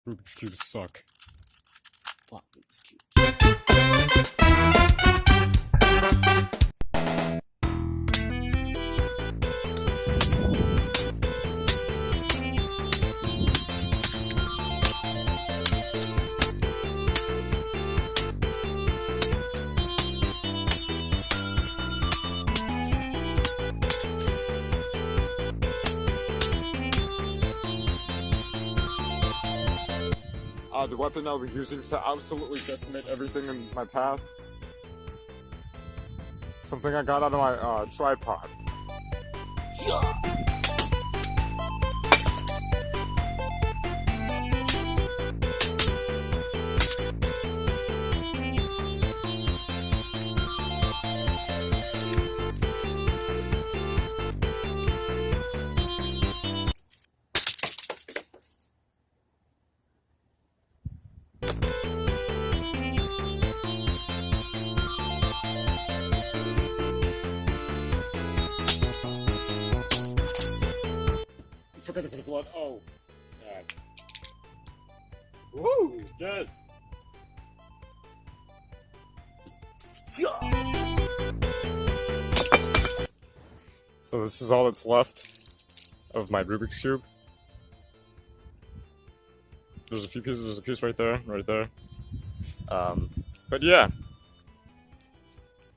Rubik's Cubes suck. Fuck Rubik's Cube. The weapon I'll be using to absolutely decimate everything in my path. Something I got out of my tripod. Forgot to put the blood. Oh, God. Woo! Dead. So this is all that's left of my Rubik's Cube. There's a few pieces. There's a piece right there, right there. But yeah,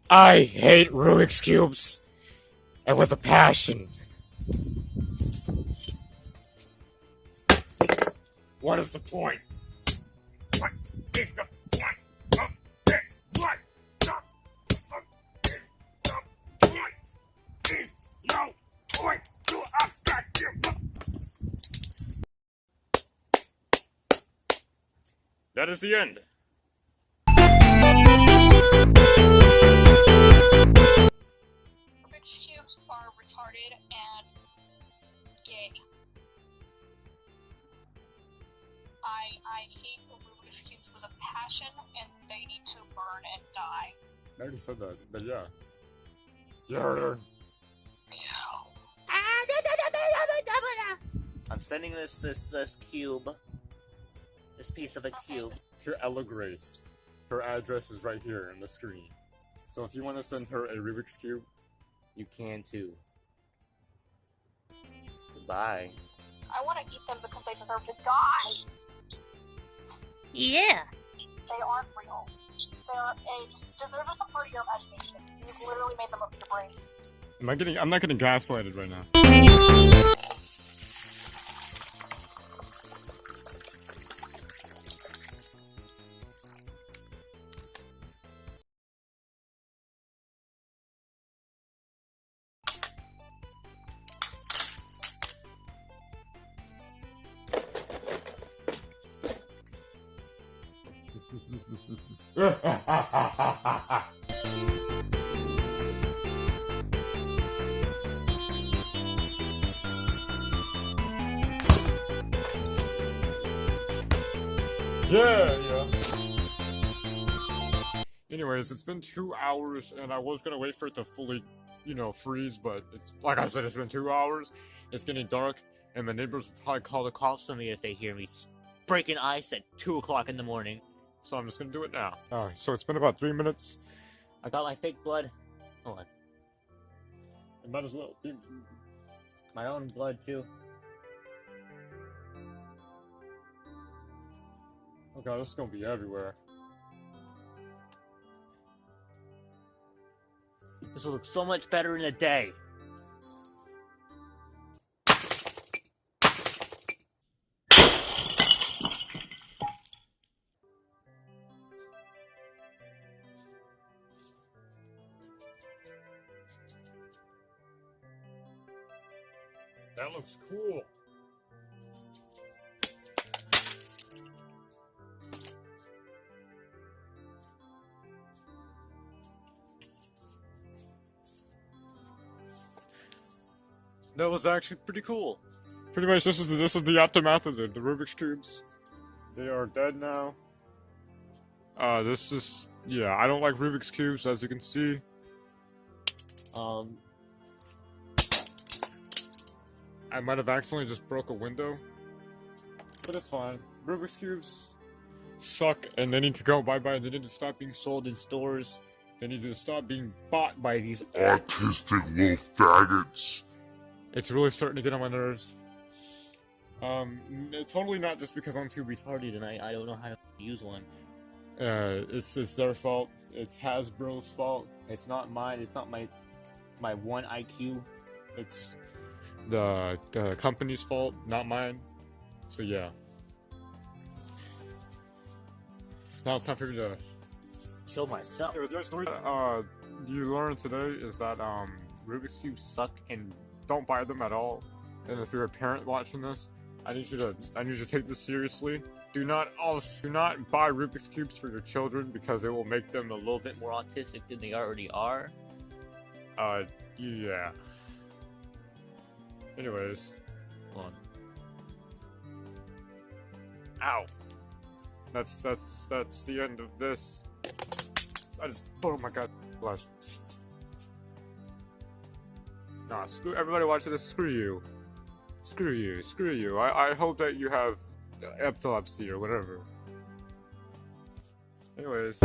I hate Rubik's Cubes, and with a passion. What is the point? What is the point of this? What the point? Is no point to a vacuum. That is the end. Rubik's Cubes are retarded and gay. I hate the Rubik's Cubes with a passion, and they need to burn and die. I already said that, but yeah. Yeah. I'm sending this cube. This piece of a cube. To Ella Grace. Her address is right here on the screen. So if you want to send her a Rubik's Cube, You can too. Goodbye. I want to eat them because they deserve to die. Yeah. They aren't real. They're just a part of your imagination. You've literally made them up in your brain. I'm not getting gaslighted right now. Yeah. Anyways, it's been 2 hours, and I was gonna wait for it to fully, freeze, but it's like I said, it's been 2 hours. It's getting dark, and my neighbors will probably call the cops on me if they hear me breaking ice at 2 o'clock in the morning. So I'm just gonna do it now. Alright, so it's been about 3 minutes. I got my fake blood. Hold on. It might as well be. My own blood too. Oh god, this is gonna be everywhere. This will look so much better in a day. That looks cool. That was actually pretty cool. Pretty much, this is the aftermath of the Rubik's Cubes. They are dead now. I don't like Rubik's Cubes, as you can see. I might have accidentally just broke a window. But it's fine. Rubik's Cubes suck, and they need to go bye-bye. They need to stop being sold in stores. They need to stop being bought by these autistic little faggots. It's really starting to get on my nerves. It's totally not just because I'm too retarded and I don't know how to use one. It's their fault. It's Hasbro's fault. It's not mine. It's not my one IQ. It's the company's fault, not mine. So yeah. Now it's time for me to Kill myself. Anyways, the story you learned today is that Rubik's Cubes suck and don't buy them at all. And if you're a parent watching this, I need you to take this seriously. Do not buy Rubik's Cubes for your children because it will make them a little bit more autistic than they already are. Yeah. Anyways, hold on. Ow. That's the end of this. Oh my god, flash. Nah, screw everybody watching this. Screw you. Screw you. Screw you. I hope that you have epilepsy or whatever. Anyways.